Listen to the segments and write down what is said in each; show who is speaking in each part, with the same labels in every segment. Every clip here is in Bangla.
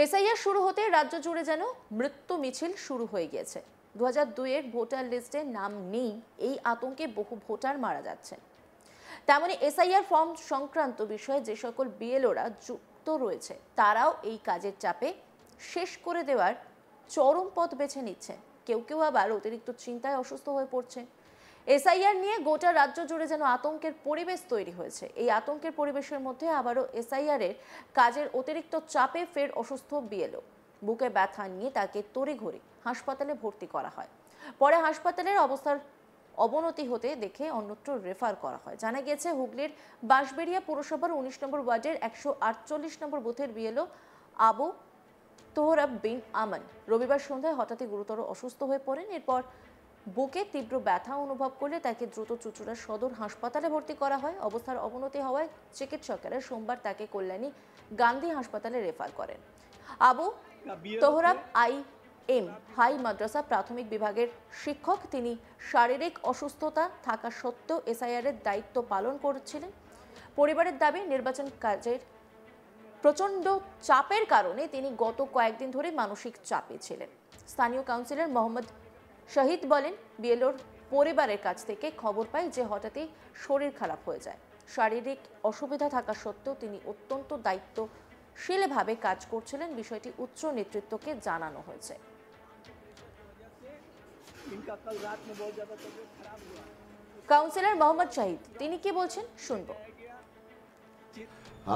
Speaker 1: এসআইআর শুরু হতে রাজ্য জুড়ে যেন মৃত্যু মিছিল শুরু হয়ে গিয়েছে। 2002-এর ভোটার লিস্টে নাম নেই এই আতঙ্কে বহু ভোটার মারা যাচ্ছে। তেমনি এসআইআর ফর্ম সংক্রান্ত বিষয়ে যে সকল বিএলওরা যুক্ত রয়েছে তারাও এই কাজের চাপে শেষ করে দেওয়ার চরম পথ বেছে নিচ্ছে। কেউ কেউ আবার অতিরিক্ত চিন্তায় অসুস্থ হয়ে পড়ছে। এসআইআর নিয়ে গোটা রাজ্য জুড়ে যেন আতঙ্কের পরিবেশ তৈরি হয়েছে। এই আতঙ্কের পরিবেশের মধ্যে আবারও এসআইআর-এর কাজের অতিরিক্ত চাপে ফের অসুস্থ বিএলও। বুকে ব্যথা নিয়ে তাকে তড়িঘড়ি হাসপাতালে ভর্তি করা হয়। পরে হাসপাতালের অবস্থার অবনতি হতে দেখে অন্যত্র রেফার করা হয়। জানা গেছে হুগলির বাঁশবেড়িয়া পুরসভার 19 নম্বর ওয়ার্ডের 148 নম্বর বুথের বিএলও আবু তোহরাব বিন আমান রবিবার সন্ধ্যায় হঠাৎই গুরুতর অসুস্থ হয়ে পড়েন। এরপর বুকে তীব্র ব্যথা অনুভব করলে তাকে দ্রুত চুঁচুড়া সদর হাসপাতালে ভর্তি করা হয়। অবস্থার অবনতি হওয়ায় চিকিৎসকেরা সোমবার তাকে কল্যাণী গান্ধী হাসপাতালে রেফার করেন। আবু তোহরাব IM হাই মাদ্রাসা প্রাথমিক বিভাগের শিক্ষক। তিনি শারীরিক অসুস্থতা থাকা সত্ত্বেও এসআইআর-এর দায়িত্ব পালন করছিলেন। পরিবারের দাবি, নির্বাচন কাজের প্রচণ্ড চাপের কারণে তিনি গত কয়েকদিন ধরে মানসিক চাপে ছিলেন। স্থানীয় কাউন্সিলর মোহাম্মদ শহীদ বলেন, বিএলওর পরিবারের কাছ থেকে খবর পাই যে হঠাৎই শরীর খারাপ হয়ে যায়। শারীরিক অসুবিধা থাকা সত্ত্বেও তিনি অত্যন্ত দায়িত্বশীলভাবে কাজ করছিলেন। বিষয়টি উচ্চ নেতৃত্বকে জানানো হয়েছে। কাউন্সিলর মোহাম্মদ শহীদ তিনি কি বলছেন শুনবো।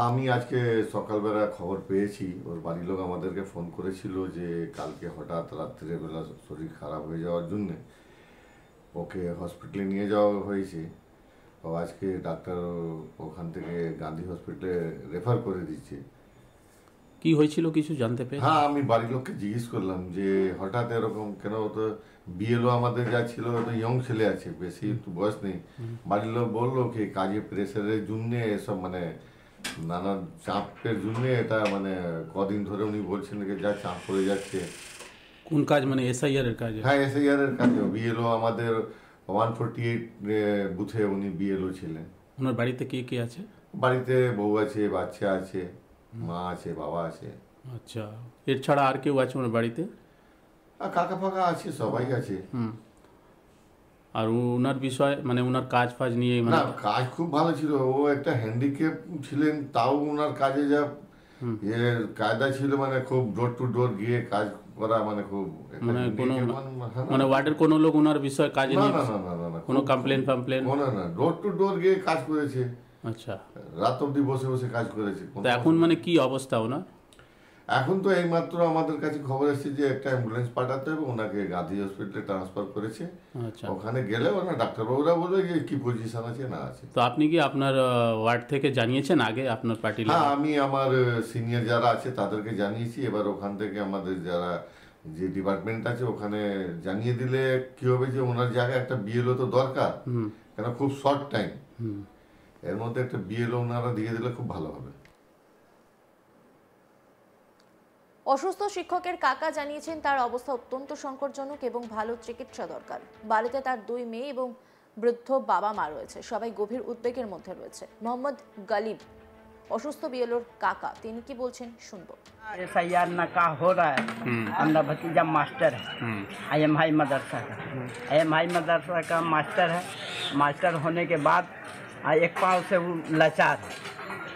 Speaker 2: আমি আজকে সকালবেলা খবর পেয়েছি, ওর বাড়ির লোক আমাদেরকে ফোন করেছিল যে কালকে হঠাৎ রাত্রিবেলা শরীর খারাপ হয়ে যাওয়ার জন্যে ওকে হসপিটালে নিয়ে যাওয়া হয়েছে। ও আজকে ডাক্তার ওখান থেকে গান্ধী হসপিটালে রেফার করে দিচ্ছে।
Speaker 3: কি হয়েছিল কিছু জানতে পেরে?
Speaker 2: হ্যাঁ, আমি বাড়ির লোককে জিজ্ঞেস করলাম যে হঠাৎ এরকম কেন। তো বিএলও আমাদের যা ছিল তো ইয়ং ছেলে আছে, বেশি একটু বয়স নেই। বাড়ির লোক বললো কি কাজে প্রেসারের জন্য এসব মানে নানান চাপের জন্য এটা মানে কদিন ধরে উনি বলছেন যে যা চাপ পড়ে যাচ্ছে।
Speaker 3: কোন কাজ মানে এসআইআর এর কাজ?
Speaker 2: হ্যাঁ, এসআইআর এর কাজ। বিএলও আমাদের 148 বুথে উনি বিএলও ছিলেন।
Speaker 3: ওনার বাড়িতে কে কে আছে?
Speaker 2: বাড়িতে বউ আছে, বাচ্চা আছে, মা আছে, বাবা আছে।
Speaker 3: আচ্ছা, এর ছাড়া আর কেউ আছে ওনার বাড়িতে?
Speaker 2: কাকা ফাকা আছে, সবাই আছে।
Speaker 3: আর ওনার বিষয় মানে ওনার কাজ ফাজ নিয়ে
Speaker 2: না, কাজ খুব ভালো ছিল। ও একটা হ্যান্ডিক্যাপ ছিলেন, তাও ওনার কাজে যা কায়দা ছিল, মানে খুব ডোর টু ডোর গিয়ে কাজ করা, মানে খুব
Speaker 3: মানে ওয়ার্ডের কোনো লোক ওনার বিষয়ে কাজে
Speaker 2: না
Speaker 3: কোনো কমপ্লেন ফামপ্লেন
Speaker 2: না, ডোর টু ডোর গিয়ে কাজ করেছে।
Speaker 3: আচ্ছা,
Speaker 2: রাত অবধি বসে বসে কাজ করেছে।
Speaker 3: তো এখন মানে কি অবস্থা ওনার?
Speaker 2: এখন তো এইমাত্র আমাদের কাছে খবর এসেছে যে একটা অ্যাম্বুলেন্স পাঠাতে হবে, ওনাকে গান্ধী হসপিটালে ট্রান্সফার করেছে।
Speaker 3: আচ্ছা,
Speaker 2: ওখানে গেলে ওনার ডাক্তারবাবুরা বলবে যে কি পজিশন আছে না আছে।
Speaker 3: তো আপনি কি আপনার ওয়ার্ড থেকে জানিয়েছেন আগে আপনার পার্টি?
Speaker 2: হ্যাঁ, আমি আমার সিনিয়র যারা আছে তাদেরকে জানিয়েছি। এবার ওখান থেকে আমাদের যারা যে ডিপার্টমেন্ট আছে ওখানে জানিয়ে দিলে কি হবে যে ওনার জায়গায় একটা বিএলও তো দরকার, কেন খুব শর্ট টাইম, এর মধ্যে একটা বিএলও ওনারা দিয়ে দিলে খুব ভালো হবে।
Speaker 1: অসুস্থ শিক্ষকের কাকা জানিয়েছেন তার অবস্থা অত্যন্ত সংকটজনক এবং ভালো চিকিৎসা দরকার। বাড়িতে তার 2 মেয়ে এবং বৃদ্ধ বাবা মা রয়েছে, সবাই গভীর উদ্বেগের মধ্যে রয়েছে। মোহাম্মদ গালিব অসুস্থ বিএলওর কাকা, তিনি কি বলছেন শুনবো।
Speaker 4: एसआईआर नकाह हो रहा है। अपना भतीजा मास्टर है, IM हाई मदरसा का। IM हाई मदरसा का मास्टर है। मास्टर होने के बाद एक पाँव से वो लाचार है,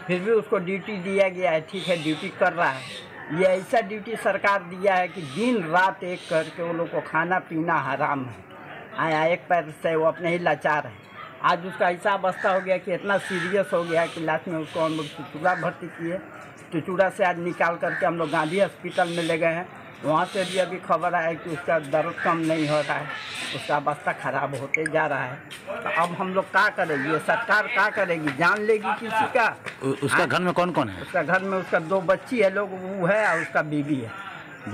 Speaker 4: फिर भी उसको ड्यूटी दिया गया है। ठीक है, ड्यूटी कर रहा है। ये ऐसा ड्यूटी सरकार दिया है कि दिन रात एक करके वो लोग को खाना पीना हराम है। आया एक पैर से वो अपने ही लाचार है। आज उसका ऐसा अवस्था हो गया कि इतना सीरियस हो गया कि लास्ट में उसको हम लोग चुचुड़ा भर्ती किए। चुचुड़ा से आज निकाल करके हम लोग गांधी हॉस्पिटल में ले गए हैं। वहाँ से भी अभी खबर आया कि उसका दर्द कम नहीं हो रहा है, उसका अवस्था खराब होते जा रहा है। तो अब हम लोग क्या करेंगे? सरकार क्या करेगी? जान लेगी किसी का?
Speaker 5: उसका घर में कौन कौन है?
Speaker 4: उसका घर में उसका 2 बच्ची है लोग, वो है, और उसका बीवी है।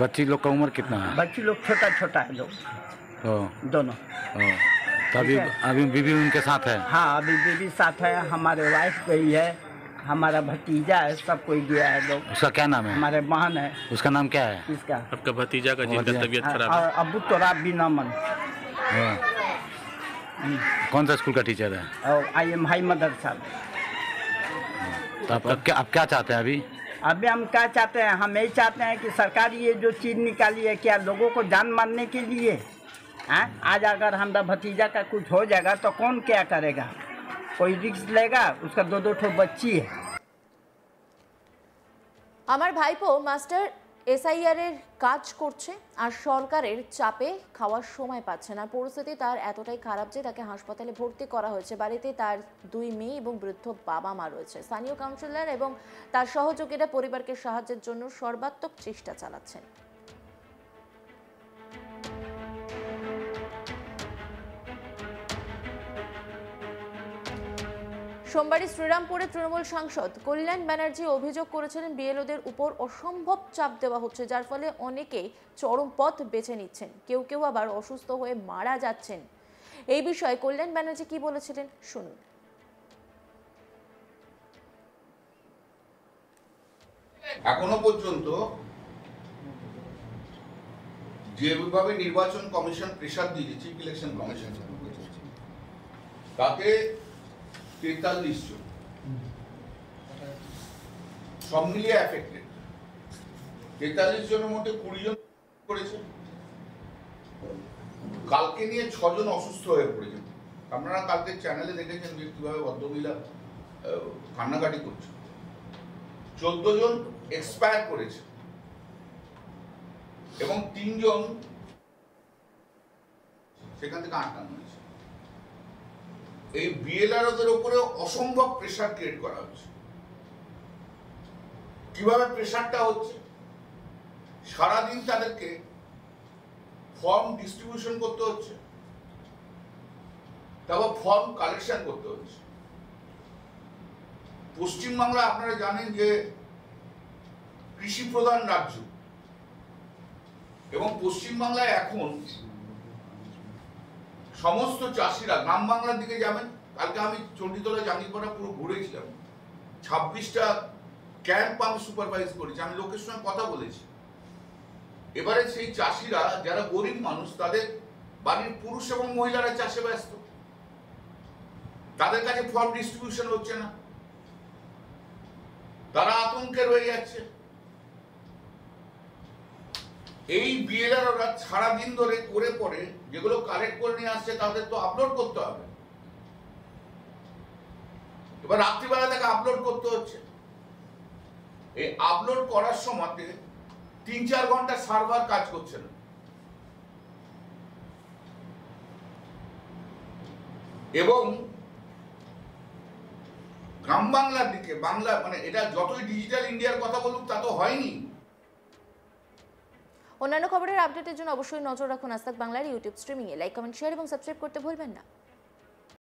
Speaker 5: बच्ची लोग का उम्र कितना है?
Speaker 4: बच्ची लोग छोटा छोटा है लोग दोनों।
Speaker 5: तो अभी बीवी उनके साथ है?
Speaker 4: हाँ, अभी बीवी साथ है, हमारे वाइफ गई है, हमारा भतीजा है, सब कोई गया है लोग।
Speaker 5: उसका क्या नाम है?
Speaker 4: हमारे बहन है।
Speaker 5: उसका नाम क्या है?
Speaker 4: इसका
Speaker 3: आपका भतीजा का जिनका तबीयत खराब
Speaker 4: है, अबू तोराब बिन अमन।
Speaker 5: कौन सा स्कूल का टीचर है?
Speaker 4: और IM हाई मदरसा।
Speaker 5: तो आप क्या चाहते हैं अभी?
Speaker 4: अभी हम क्या चाहते हैं, हम यही चाहते हैं कि सरकार ये जो चीज़ निकाली है, क्या लोगों को जान मारने के लिए हैं? आज अगर हमारा भतीजा का कुछ हो जाएगा तो कौन क्या करेगा? कोई रिस्क लेगा? उसका 2-2 ठो बच्ची है।
Speaker 1: আমার ভাইপো মাস্টার এসআইআর এর কাজ করছে আর সরকারের চাপে খাওয়ার সময় পাচ্ছে না। পরিস্থিতি তার এতটাই খারাপ যে তাকে হাসপাতালে ভর্তি করা হয়েছে। বাড়িতে তার 2 মেয়ে এবং বৃদ্ধ বাবা মা রয়েছে। স্থানীয় কাউন্সিলর এবং তার সহযোগীরা পরিবারকে সাহায্যের জন্য সর্বাত্মক চেষ্টা চালাচ্ছেন। সোমবারই শ্রীরামপুরে তৃণমূল সাংসদ কল্যাণ ব্যানার্জি অভিযোগ করেছিলেন বিএলওদের উপর অসম্ভব চাপ দেওয়া হচ্ছে, যার ফলে অনেকে চরম পথ বেছে নিচ্ছেন, কেউ কেউ আবার অসুস্থ হয়ে মারা যাচ্ছেন। এই বিষয়ে কল্যাণ ব্যানার্জি কি বলেছিলেন শুনুন।
Speaker 6: এখনো পর্যন্ত যেভাবে নির্বাচন কমিশন প্রেসার দিয়েছে, চিফ ইলেকশন কমিশন, তাতে 43 জন সব মিলিয়ে অ্যাফেক্টেড। 43 জনের মধ্যে 20 জন করেছে। কালকে নিয়ে 6 জন অসুস্থ হয়ে পড়েছেন। আপনারা কালকে চ্যানেলে দেখেছেন যে কিভাবে ভদ্রমহিলা কান্নাকাটি করছে। 14 জন এক্সপায়ার করেছে এবং 3 জন সেখান থেকে আটকানো হয়েছে। এই বিএলআরওদের উপরে অসম্ভব প্রেসার ক্রিয়েট করা হচ্ছে। কিভাবে প্রেসারটা হচ্ছে? সারাদিন তাদেরকে ফর্ম ডিস্ট্রিবিউশন করতে হচ্ছে, তারপর ফর্ম কালেকশন করতে হচ্ছে। পশ্চিমবাংলা আপনারা জানেন যে কৃষি প্রধান রাজ্য এবং পশ্চিমবাংলায় এখন সমস্ত চাষিরা গ্রাম বাংলার দিকে যাবেন। কালকে আমি চণ্ডীতলা জাঙ্গিপাড়া পুরো ঘুরেছিলাম। 26টা ক্যাম্প আমি সুপারভাইজ করেছি, আমি লোকের সঙ্গে কথা বলেছি। এবারে সেই চাষিরা যারা গরিব মানুষ, তাদের বাড়ির পুরুষ এবং মহিলারা চাষে ব্যস্ত, তাদের কাছে ফর্ম ডিস্ট্রিবিউশন হচ্ছে না, তারা আতঙ্কে রয়ে যাচ্ছে। এই বিএলআরওরা সারাদিন ধরে করে পরে যেগুলো কালেক্ট করে নিয়ে আসছে তাদের তো আপলোড করতে হবে। এবার রাত্রিবেলা তাকে আপলোড করতে হচ্ছে। এই আপলোড করার সময় 3-4 ঘন্টা সার্ভার কাজ করছে না। এবং গ্রাম বাংলার দিকে বাংলা মানে এটা যতই ডিজিটাল ইন্ডিয়ার কথা বলুক তা তো হয়নি।
Speaker 1: অন্যান্য খবরের আপডেটের জন্য অবশ্যই নজর রাখুন আজ তাক বাংলার ইউটিউব স্ট্রিমিংয়ে। লাইক, কমেন্ট, শেয়ার এবং সাবস্ক্রাইব করতে ভুলবেন না।